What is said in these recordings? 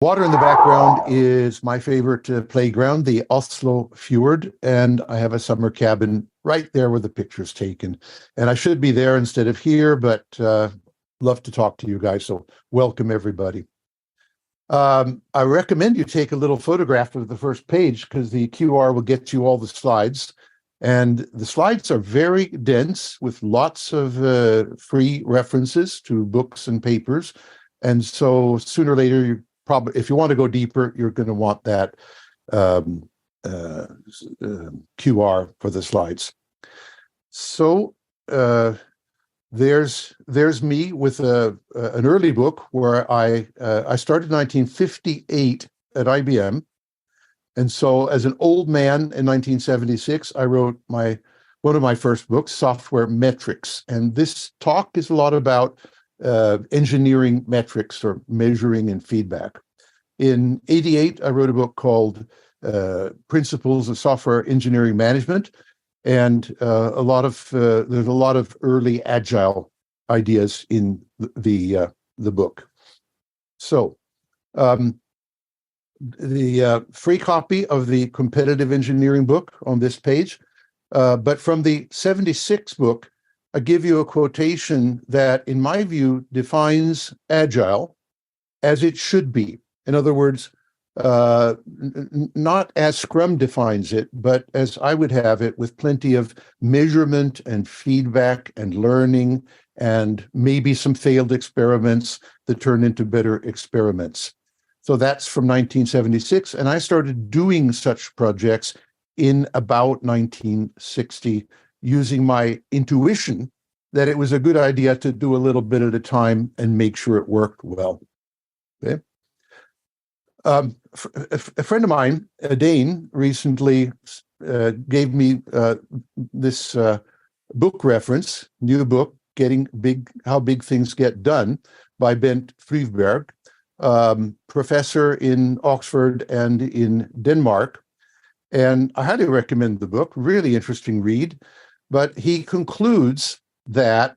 Water in the background is my favorite playground, the Oslo Fjord, and I have a summer cabin right there where the picture's taken. And I should be there instead of here, but love to talk to you guys, so welcome everybody. I recommend you take a little photograph of the first page because the QR will get you all the slides. And the slides are very dense with lots of free references to books and papers. And so sooner or later, you probably, if you want to go deeper, you're going to want that QR for the slides. So there's me with an early book where I started in 1958 at IBM. And so as an old man in 1976, I wrote one of my first books, Software Metrics. And this talk is a lot about engineering metrics or measuring and feedback. In 88, I wrote a book called Principles of Software Engineering Management. And there's a lot of early Agile ideas in the book. So the free copy of the competitive engineering book on this page, but from the 76 book, I give you a quotation that, in my view, defines Agile as it should be. In other words, not as Scrum defines it, but as I would have it, with plenty of measurement and feedback and learning and maybe some failed experiments that turn into better experiments. So that's from 1976, and I started doing such projects in about 1960, using my intuition that it was a good idea to do a little bit at a time and make sure it worked well. Okay. A friend of mine, Dane, recently gave me this book reference, new book, Getting Big, How Big Things Get Done by Bent Friedberg, professor in Oxford and in Denmark. And I highly recommend the book, really interesting read. But he concludes that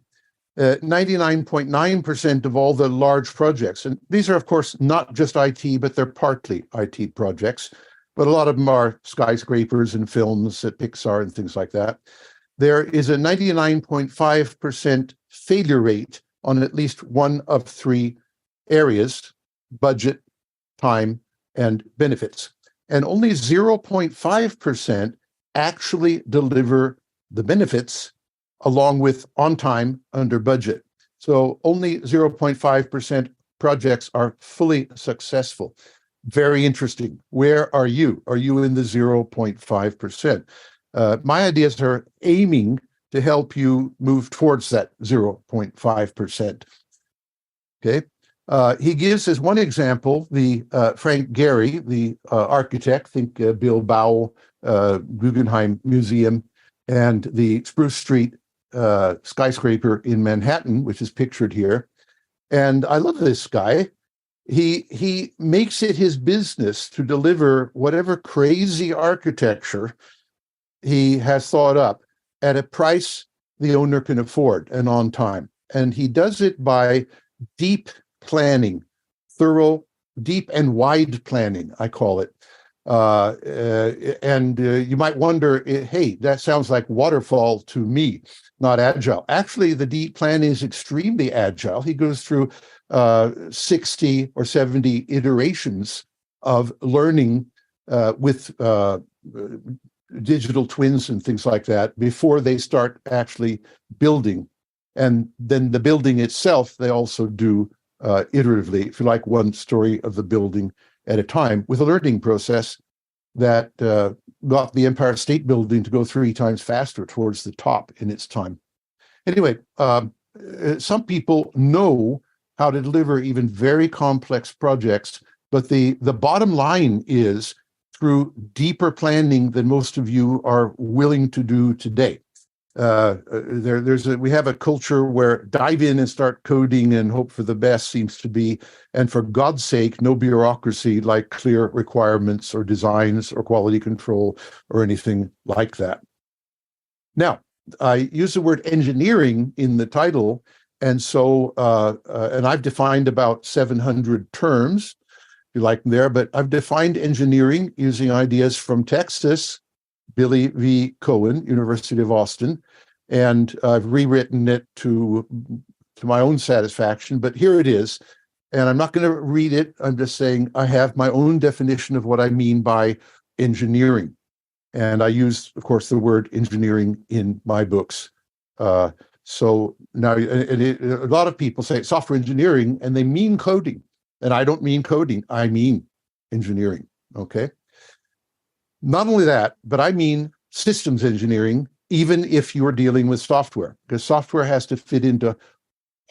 99.9% of all the large projects, and these are, of course, not just IT, but they're partly IT projects, but a lot of them are skyscrapers and films at Pixar and things like that. There is a 99.5% failure rate on at least one of three areas: budget, time, and benefits. And only 0.5% actually deliver the benefits along with on time, under budget. So only 0.5% projects are fully successful. Very interesting. Where are you? Are you in the 0.5%? My ideas are aiming to help you move towards that 0.5%. Okay. He gives as one example the Frank Gehry, the architect, think Bilbao, Guggenheim Museum, and the Spruce Street skyscraper in Manhattan, which is pictured here. And I love this guy. He makes it his business to deliver whatever crazy architecture he has thought up at a price the owner can afford and on time. And he does it by deep planning, thorough, deep and wide planning, I call it. And you might wonder, hey, that sounds like waterfall to me, not agile. Actually, the deep plan is extremely agile. He goes through 60 or 70 iterations of learning with digital twins and things like that before they start actually building. And then the building itself, they also do iteratively, if you like, one story of the building at a time, with a learning process that got the Empire State Building to go 3 times faster towards the top in its time. Anyway, some people know how to deliver even very complex projects, but the bottom line is through deeper planning than most of you are willing to do today. We have a culture where dive in and start coding and hope for the best seems to be, and for God's sake, no bureaucracy like clear requirements or designs or quality control or anything like that. Now, I use the word engineering in the title, and so and I've defined about 700 terms. you like them there, but I've defined engineering using ideas from Texas, Billy V. Cohen, University of Austin, and I've rewritten it to my own satisfaction, but here it is. And I'm not going to read it. I'm just saying I have my own definition of what I mean by engineering. And I use, of course, the word engineering in my books. So now a lot of people say software engineering and they mean coding. And I don't mean coding, I mean engineering, okay? Not only that, but I mean systems engineering, even if you're dealing with software, because software has to fit into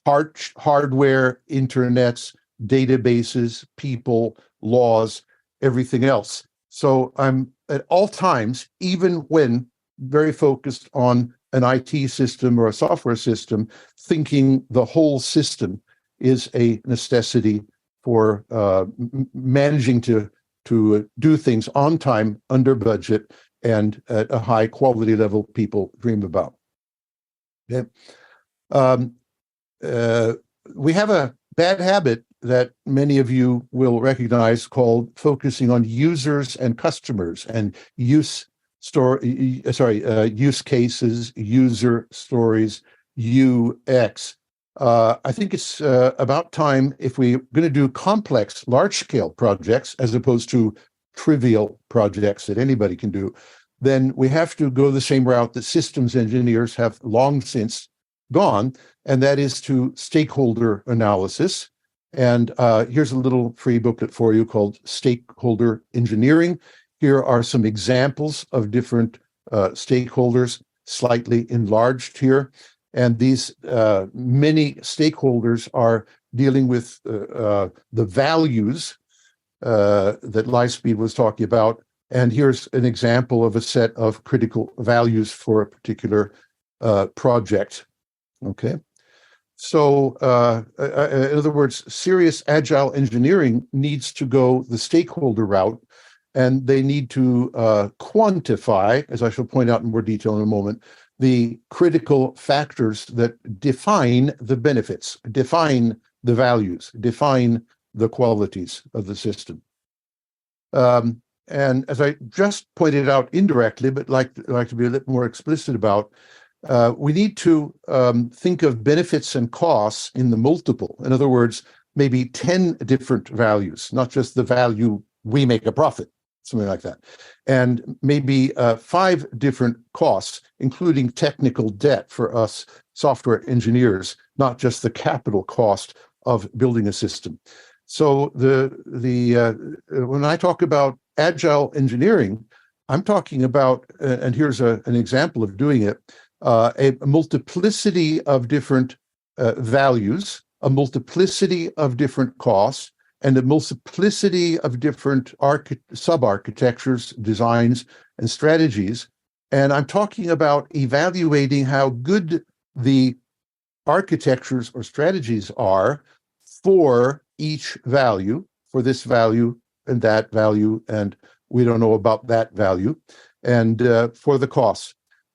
hardware, internets, databases, people, laws, everything else. So I'm at all times, even when very focused on an IT system or a software system, thinking the whole system is a necessity for managing to do things on time, under budget, and at a high quality level people dream about. Okay. We have a bad habit that many of you will recognize called focusing on users and customers and use cases, user stories, UX. I think it's about time, if we're going to do complex, large-scale projects as opposed to trivial projects that anybody can do, then we have to go the same route that systems engineers have long since gone, and that is to stakeholder analysis. And here's a little free booklet for you called Stakeholder Engineering. Here are some examples of different stakeholders, slightly enlarged here. And these many stakeholders are dealing with the values that Lightspeed was talking about. And here's an example of a set of critical values for a particular project. Okay. So in other words, serious agile engineering needs to go the stakeholder route, and they need to quantify, as I shall point out in more detail in a moment, the critical factors that define the benefits, define the values, define the qualities of the system. And as I just pointed out indirectly, but like to be a little more explicit about, we need to think of benefits and costs in the multiple. In other words, maybe 10 different values, not just the value we make a profit, something like that. And maybe 5 different costs, including technical debt for us software engineers, not just the capital cost of building a system. So when I talk about agile engineering, I'm talking about, and here's an example of doing it, a multiplicity of different values, a multiplicity of different costs, and a multiplicity of different sub-architectures, designs, and strategies. And I'm talking about evaluating how good the architectures or strategies are for each value, for this value and that value, and we don't know about that value, and for the costs.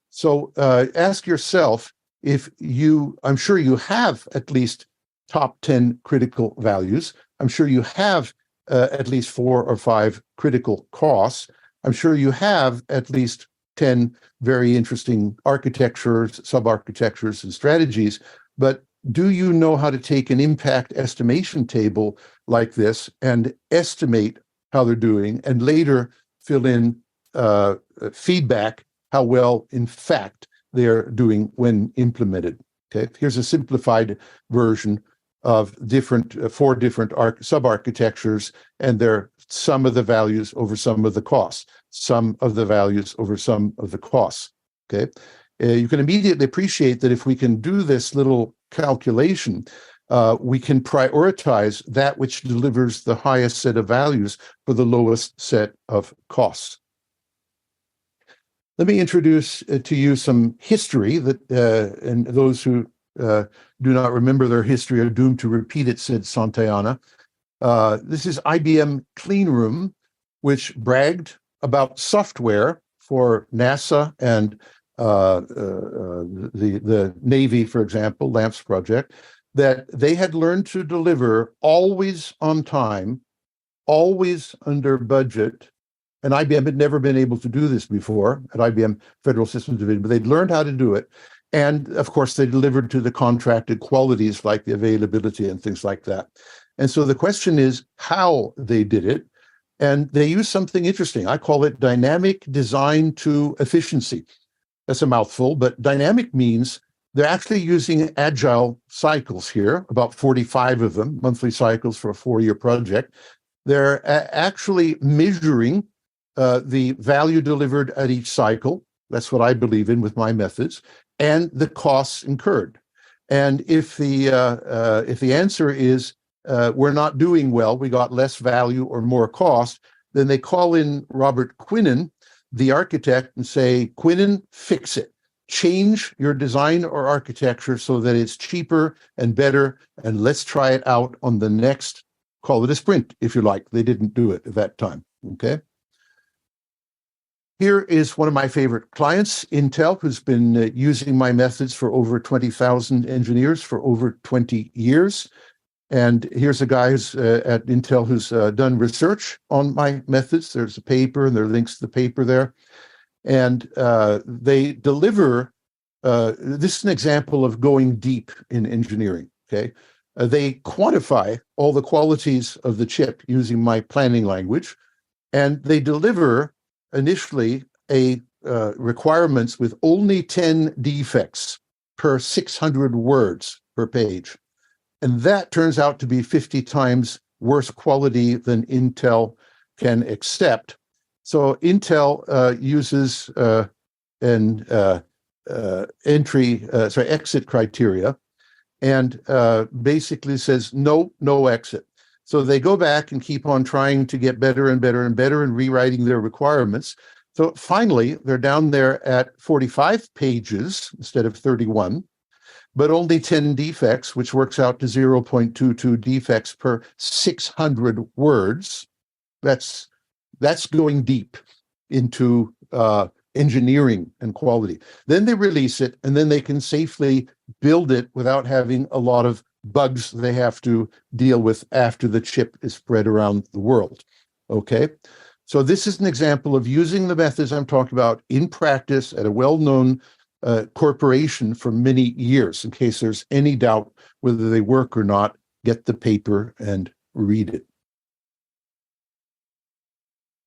So ask yourself I'm sure you have at least top 10 critical values. I'm sure you have at least 4 or 5 critical costs. I'm sure you have at least 10 very interesting architectures, sub-architectures, and strategies. But do you know how to take an impact estimation table like this and estimate how they're doing, and later fill in feedback how well, in fact, they're doing when implemented? Okay, here's a simplified version of 4 different sub-architectures, and they're some of the values over some of the costs, some of the values over some of the costs. Okay, you can immediately appreciate that if we can do this little calculation, we can prioritize that which delivers the highest set of values for the lowest set of costs. Let me introduce to you some history that, and those who do not remember their history are doomed to repeat it, said Santayana. This is IBM Cleanroom, which bragged about software for NASA and the Navy, for example, LAMPS project, that they had learned to deliver always on time always under budget. And IBM had never been able to do this before at IBM Federal Systems Division, but they'd learned how to do it. And of course, they delivered to the contracted qualities like the availability and things like that. And so the question is how they did it. And they use something interesting. I call it dynamic design to efficiency. That's a mouthful, but dynamic means they're actually using agile cycles here, about 45 of them, monthly cycles for a 4-year project. They're actually measuring the value delivered at each cycle. That's what I believe in with my methods, and the costs incurred. And if the answer is we're not doing well, we got less value or more cost, then they call in Robert Quinnen, the architect, and say, Quinnen, fix it. Change your design or architecture so that it's cheaper and better, and let's try it out on the next, call it a sprint, if you like. They didn't do it at that time, okay? Here is one of my favorite clients, Intel, who's been using my methods for over 20,000 engineers for over 20 years. And here's a guy who's at Intel who's done research on my methods. There's a paper, and there are links to the paper there. And they deliver, this is an example of going deep in engineering, okay? They quantify all the qualities of the chip using my planning language, and they deliver initially a requirements with only 10 defects per 600 words per page. And that turns out to be 50 times worse quality than Intel can accept. So Intel uses an exit criteria, and basically says no exit. So they go back and keep on trying to get better and better and better and rewriting their requirements. So finally, they're down there at 45 pages instead of 31, but only 10 defects, which works out to 0.22 defects per 600 words. That's going deep into engineering and quality. Then they release it, and then they can safely build it without having a lot of bugs they have to deal with after the chip is spread around the world. Okay, so this is an example of using the methods I'm talking about in practice at a well-known corporation for many years. In case there's any doubt whether they work or not, get the paper and read it.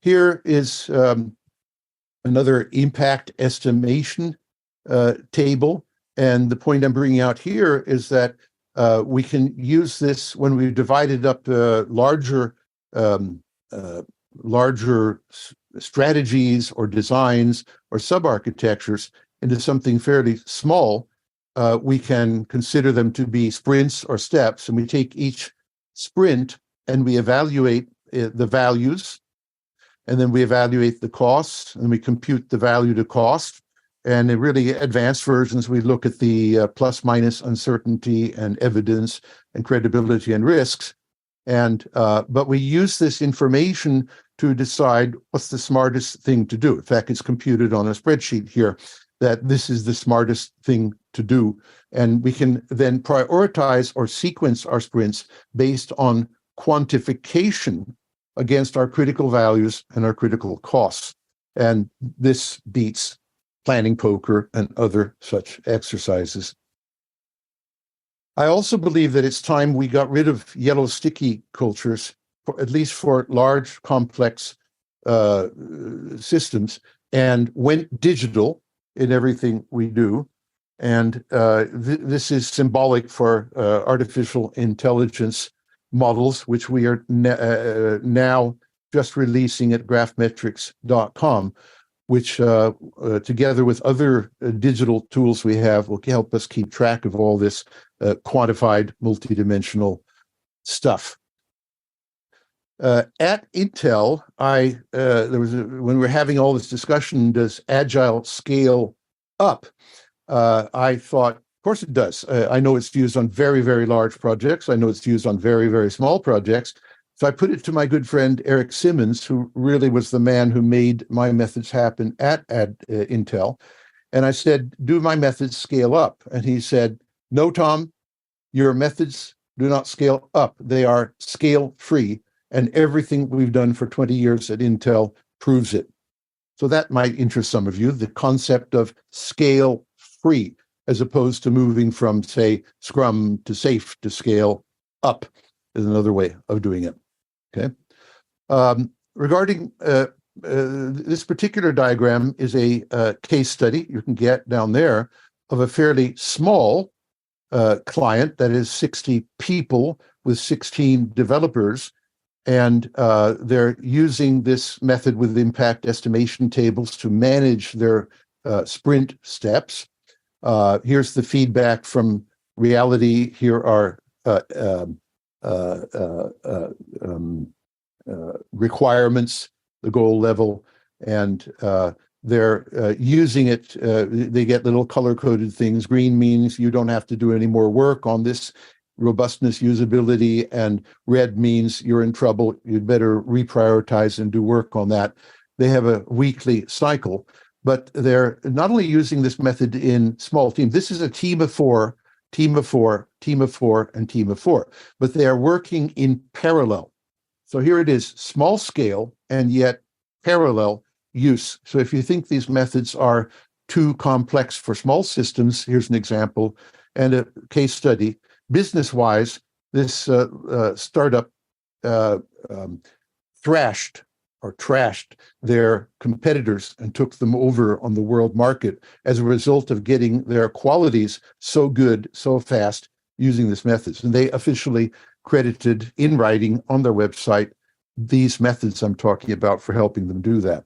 Here is another impact estimation table. And the point I'm bringing out here is that we can use this when we've divided up larger strategies or designs or sub-architectures into something fairly small. We can consider them to be sprints or steps, and we take each sprint and we evaluate the values, and then we evaluate the costs, and we compute the value to cost. And in really advanced versions, we look at the plus minus uncertainty and evidence and credibility and risks. And but we use this information to decide what's the smartest thing to do. In fact, it's computed on a spreadsheet here that this is the smartest thing to do. And we can then prioritize or sequence our sprints based on quantification against our critical values and our critical costs. And this beats planning poker and other such exercises. I also believe that it's time we got rid of yellow sticky cultures, at least for large, complex systems, and went digital in everything we do. And this is symbolic for artificial intelligence models, which we are now just releasing at graphmetrics.com, which together with other digital tools we have will help us keep track of all this quantified multidimensional stuff. At Intel, when we were having all this discussion, does Agile scale up? I thought, of course it does. I know it's used on very, very large projects. I know it's used on very, very small projects. So I put it to my good friend, Eric Simmons, who really was the man who made my methods happen at Intel. And I said, do my methods scale up? And he said, no, Tom, your methods do not scale up. They are scale free. and everything we've done for 20 years at Intel proves it. So that might interest some of you, the concept of scale free, as opposed to moving from, say, Scrum to SAFe to scale up is another way of doing it. Okay. Regarding this particular diagram is a case study you can get down there of a fairly small client that is 60 people with 16 developers. And they're using this method with impact estimation tables to manage their sprint steps. Here's the feedback from reality. Here are requirements, the goal level, and they're using it. They get little color-coded things. Green means you don't have to do any more work on this robustness, usability, and red means you're in trouble. You'd better reprioritize and do work on that. They have a weekly cycle, but they're not only using this method in small teams. This is a team of four, team of four, team of four, and team of four, but they are working in parallel. So here it is, small scale and yet parallel use. So if you think these methods are too complex for small systems, here's an example and a case study. Business-wise, this startup trashed their competitors and took them over on the world market as a result of getting their qualities so good, so fast using this methods. And they officially credited in writing on their website these methods I'm talking about for helping them do that.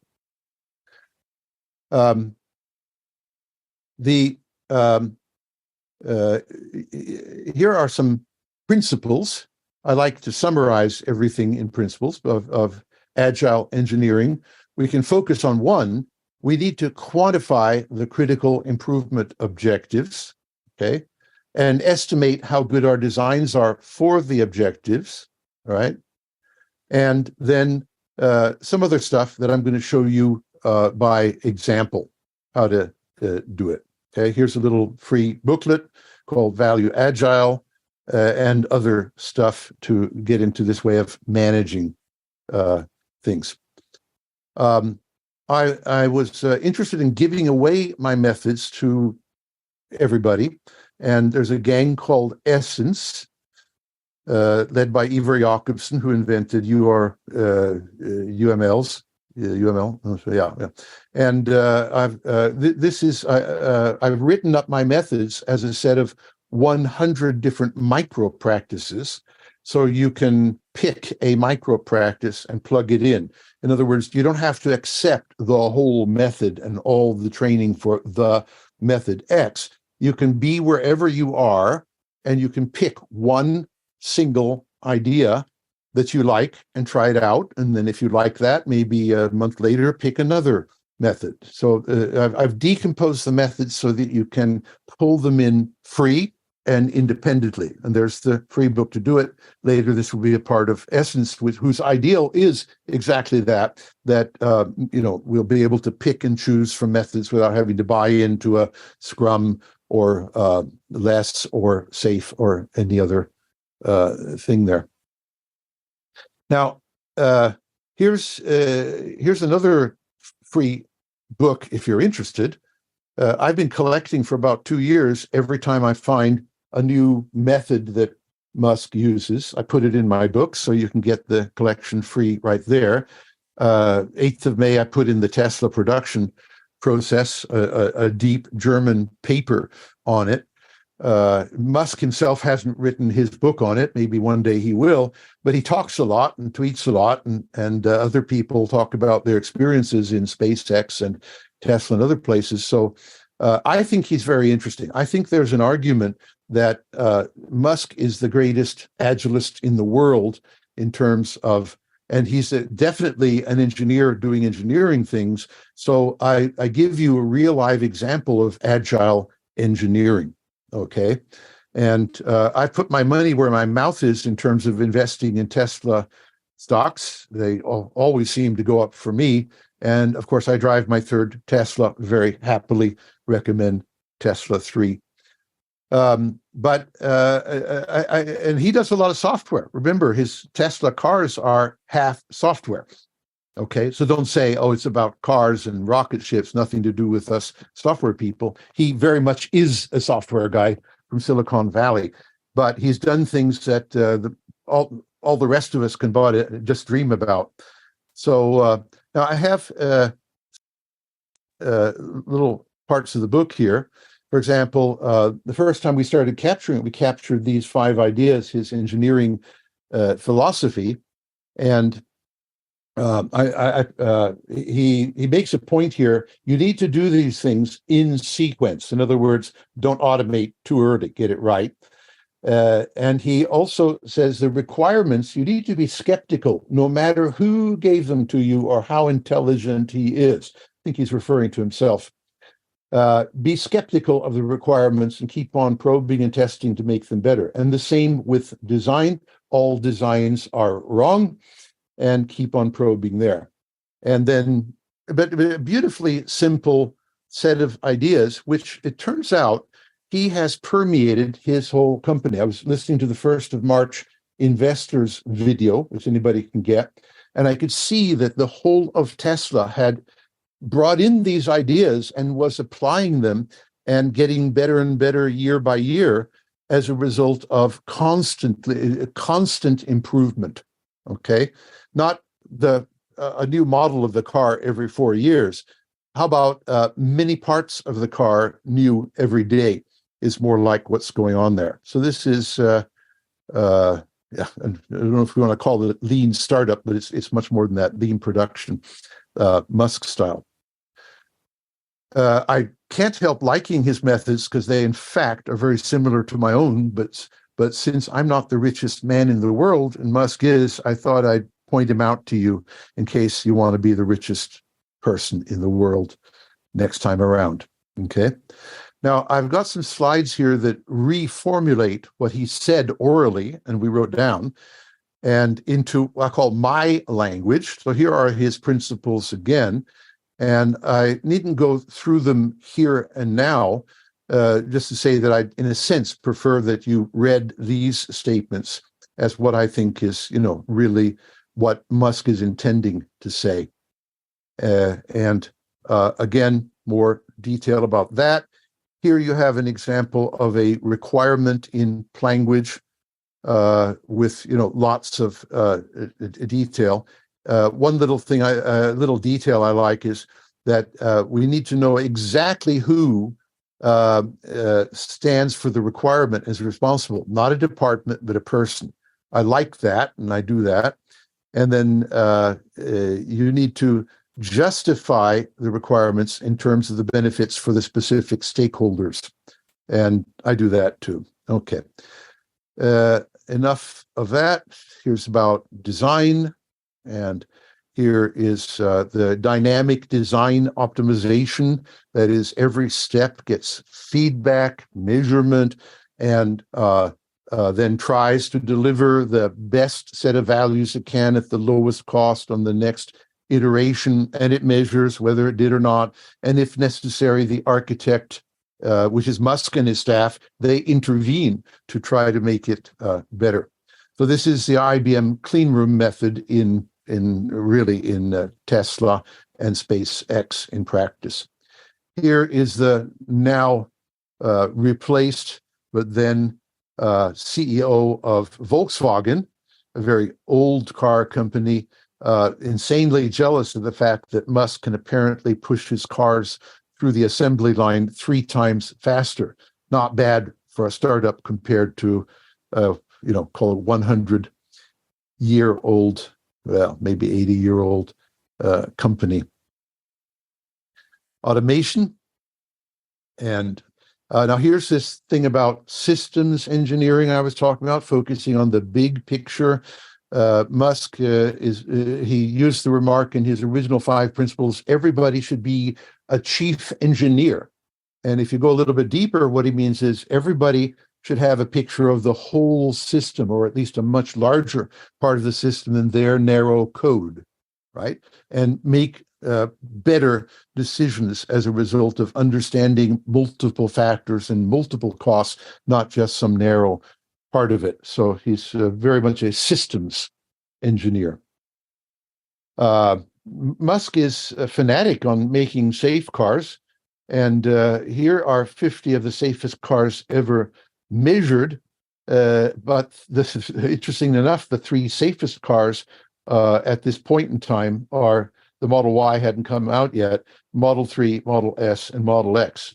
Here are some principles. I like to summarize everything in principles of Agile engineering. We can focus on one. We need to quantify the critical improvement objectives, okay, and estimate how good our designs are for the objectives, all right? And then some other stuff that I'm going to show you by example, how to do it. Okay, here's a little free booklet called Value Agile and other stuff to get into this way of managing things. I was interested in giving away my methods to everybody, and there's a gang called Essence, led by Ivar Jakobsen, who invented UMLs. UML, yeah. And I've written up my methods as a set of 100 different micro practices, so you can pick a micro practice and plug it in. In other words, you don't have to accept the whole method and all the training for the method X. You can be wherever you are, and you can pick one single idea that you like and try it out. And then if you like that, maybe a month later, pick another method. So I've decomposed the methods so that you can pull them in free and independently. And there's the free book to do it. Later, this will be a part of Essence, whose ideal is exactly that we'll be able to pick and choose from methods without having to buy into a Scrum or less or SAFe or any other thing there. Now, here's another free book if you're interested. I've been collecting for about 2 years. Every time I find a new method that Musk uses, I put it in my book, so you can get the collection free right there. 8th of May, I put in the Tesla production process, a deep German paper on it. Musk himself hasn't written his book on it. Maybe one day he will, but he talks a lot and tweets a lot, and other people talk about their experiences in SpaceX and Tesla and other places. So I think he's very interesting. I think there's an argument that Musk is the greatest agilist in the world in terms of, and he's definitely an engineer doing engineering things. So I give you a real live example of agile engineering. Okay. And I put my money where my mouth is in terms of investing in Tesla stocks. They always seem to go up for me. And of course, I drive my third Tesla very happily, recommend Tesla 3. And he does a lot of software. Remember, his Tesla cars are half software. Okay, so don't say, oh, it's about cars and rocket ships, nothing to do with us software people. He very much is a software guy from Silicon Valley, but he's done things that all the rest of us can just dream about. So now I have little parts of the book here. For example, the first time we started capturing it, we captured these 5 ideas, his engineering philosophy, and he makes a point here. You need to do these things in sequence. In other words, don't automate too early, get it right. And he also says the requirements, you need to be skeptical, no matter who gave them to you or how intelligent he is. I think he's referring to himself. Be skeptical of the requirements and keep on probing and testing to make them better. And the same with design. All designs are wrong, and keep on probing there. And then, but a beautifully simple set of ideas, which it turns out he has permeated his whole company. I was listening to the 1st of March investors video, which anybody can get, and I could see that the whole of Tesla had brought in these ideas and was applying them and getting better and better year by year as a result of constant improvement. Okay, not a new model of the car every 4 years. How about many parts of the car new every day is more like what's going on there. So this is, I don't know if we want to call it lean startup, but it's much more than that, lean production, Musk style. I can't help liking his methods because they, in fact, are very similar to my own. But since I'm not the richest man in the world, and Musk is, I thought I'd point him out to you in case you want to be the richest person in the world next time around. Okay. Now, I've got some slides here that reformulate what he said orally, and we wrote down, and into what I call my language. So here are his principles again. And I needn't go through them here and now, just to say that I, in a sense, prefer that you read these statements as what I think is, really what Musk is intending to say. And again, more detail about that. Here you have an example of a requirement in language with, lots of detail. One little thing, little detail I like is that we need to know exactly who stands for the requirement as responsible, not a department, but a person. I like that, and I do that. And then you need to justify the requirements in terms of the benefits for the specific stakeholders. And I do that too. Okay. Enough of that. Here's about design. And here is the dynamic design optimization. That is, every step gets feedback, measurement, and then tries to deliver the best set of values it can at the lowest cost on the next iteration, and it measures whether it did or not. And if necessary, the architect, which is Musk and his staff, they intervene to try to make it better. So this is the IBM clean room method in Tesla and SpaceX in practice. Here is the now replaced, but then CEO of Volkswagen, a very old car company, insanely jealous of the fact that Musk can apparently push his cars through the assembly line 3 times faster. Not bad for a startup compared to, call it 100-year-old, well, maybe 80-year-old company. Automation. And now here's this thing about systems engineering I was talking about, focusing on the big picture. Musk he used the remark in his original 5 principles, everybody should be a chief engineer. And if you go a little bit deeper, what he means is everybody should have a picture of the whole system, or at least a much larger part of the system than their narrow code, right? And make better decisions as a result of understanding multiple factors and multiple costs, not just some narrow part of it. So he's very much a systems engineer. Musk is a fanatic on making safe cars, and here are 50 of the safest cars ever measured. But this is interesting enough, the three safest cars at this point in time are the Model Y hadn't come out yet, Model 3, Model S, and Model X.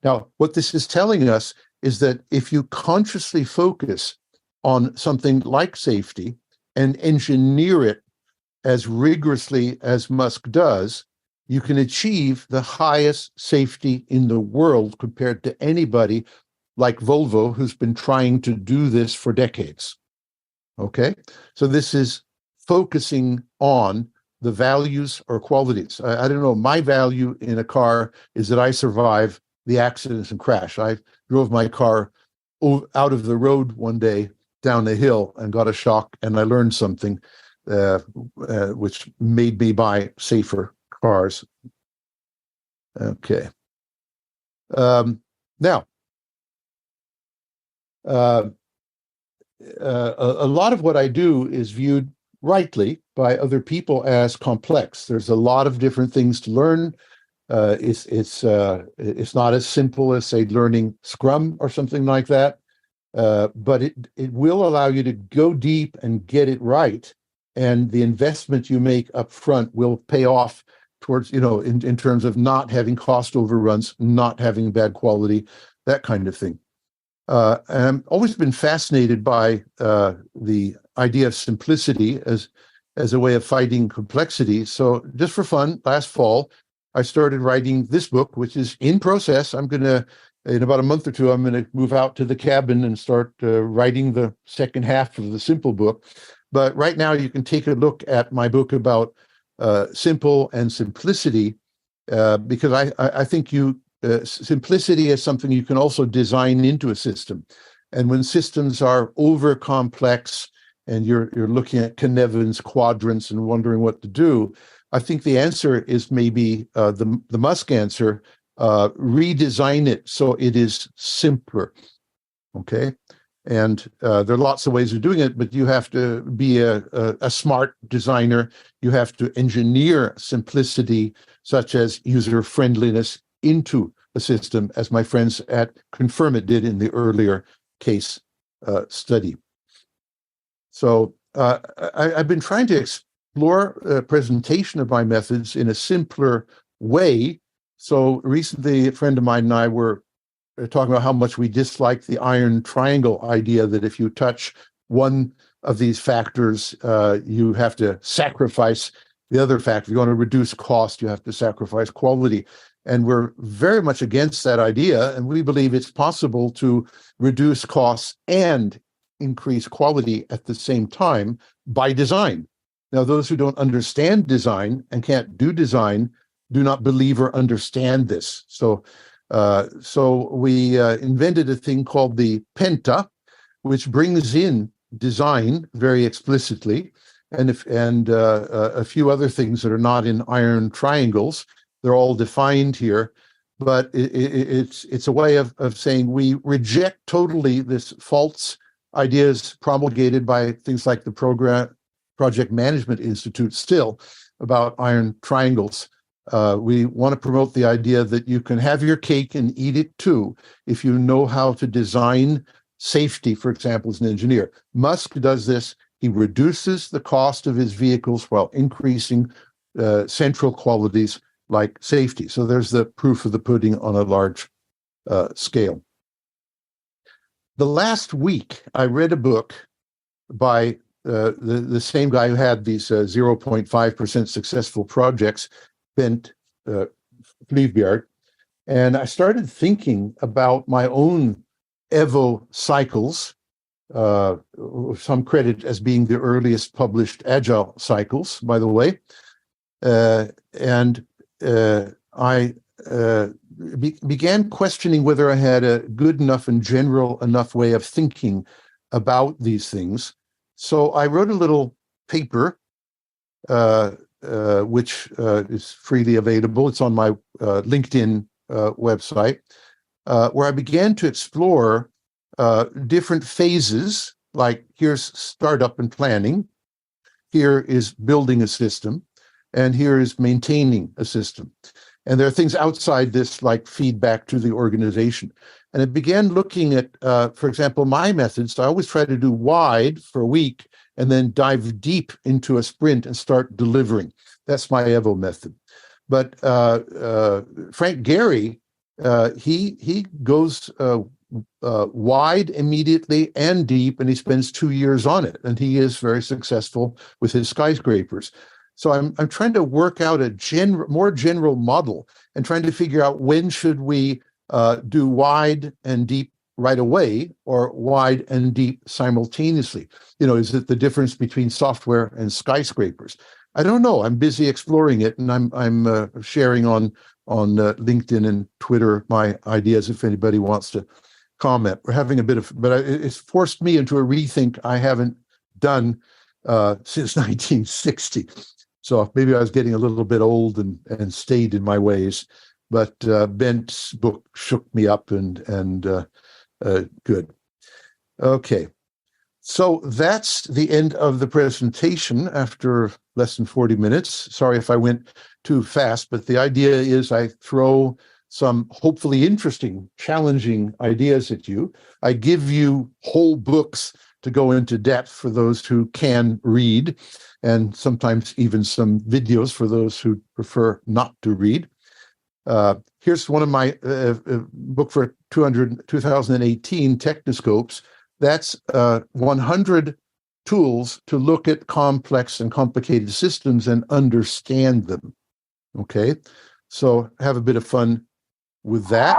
Now, what this is telling us is that if you consciously focus on something like safety and engineer it as rigorously as Musk does, you can achieve the highest safety in the world compared to anybody like Volvo, who's been trying to do this for decades. Okay? So this is focusing on the values or qualities. I don't know, my value in a car is that I survive the accidents and crash. I drove my car out of the road one day down a hill and got a shock, and I learned something which made me buy safer cars. Okay. Now, a lot of what I do is viewed rightly by other people as complex. There's a lot of different things to learn. It's not as simple as, say, learning Scrum or something like that, but it will allow you to go deep and get it right, and the investment you make up front will pay off towards, in terms of not having cost overruns, not having bad quality, that kind of thing. And I've always been fascinated by the idea of simplicity as a way of fighting complexity. So just for fun, last fall, I started writing this book, which is in process. In about a month or two, I'm going to move out to the cabin and start writing the second half of the simple book. But right now, you can take a look at my book about simple and simplicity, because I think simplicity is something you can also design into a system. And when systems are over complex and you're looking at Cynefins quadrants and wondering what to do, I think the answer is maybe the Musk answer: redesign it so it is simpler. Okay, and there are lots of ways of doing it, but you have to be a smart designer. You have to engineer simplicity, such as user friendliness, into a system, as my friends at Confirm It did in the earlier case study. So I've been trying to explore a presentation of my methods in a simpler way. So recently, a friend of mine and I were talking about how much we dislike the iron triangle idea, that if you touch one of these factors, you have to sacrifice the other factor. If you want to reduce cost, you have to sacrifice quality. And we're very much against that idea. And we believe it's possible to reduce costs and increase quality at the same time by design. Now, those who don't understand design and can't do design do not believe or understand this. So we invented a thing called the Penta, which brings in design very explicitly, and a few other things that are not in iron triangles. They're all defined here, but it's a way of saying we reject totally this false ideas promulgated by things like the Project Management Institute still about iron triangles. We want to promote the idea that you can have your cake and eat it too if you know how to design safety, for example, as an engineer. Musk does this. He reduces the cost of his vehicles while increasing central qualities like safety. So there's the proof of the pudding on a large scale. The last week, I read a book by the same guy who had these 0.5% successful projects, Bent Fleabjerg, and I started thinking about my own Evo cycles, some credit as being the earliest published Agile cycles, by the way, and I began questioning whether I had a good enough and general enough way of thinking about these things. So I wrote a little paper which is freely available. It's on my LinkedIn website, where I began to explore different phases, like here's startup and planning, here is building a system, and here is maintaining a system. And there are things outside this, like feedback to the organization. And it began looking at, for example, my methods. I always try to do wide for a week and then dive deep into a sprint and start delivering. That's my Evo method. But Frank Gehry, he goes wide immediately and deep, and he spends 2 years on it. And he is very successful with his skyscrapers. So I'm trying to work out a more general model and trying to figure out when should we do wide and deep right away, or wide and deep simultaneously. Is it the difference between software and skyscrapers? I don't know. I'm busy exploring it, and I'm sharing on LinkedIn and Twitter my ideas if anybody wants to comment. We're having a bit of, but it's forced me into a rethink I haven't done since 1960. So maybe I was getting a little bit old and stayed in my ways, but Bent's book shook me up and good. Okay, so that's the end of the presentation after less than 40 minutes. Sorry if I went too fast, but the idea is I throw some hopefully interesting, challenging ideas at you. I give you whole books to go into depth for those who can read, and sometimes even some videos for those who prefer not to read. Here's one of my book for 2018 Technoscopes. That's 100 tools to look at complex and complicated systems and understand them. Okay, so have a bit of fun with that.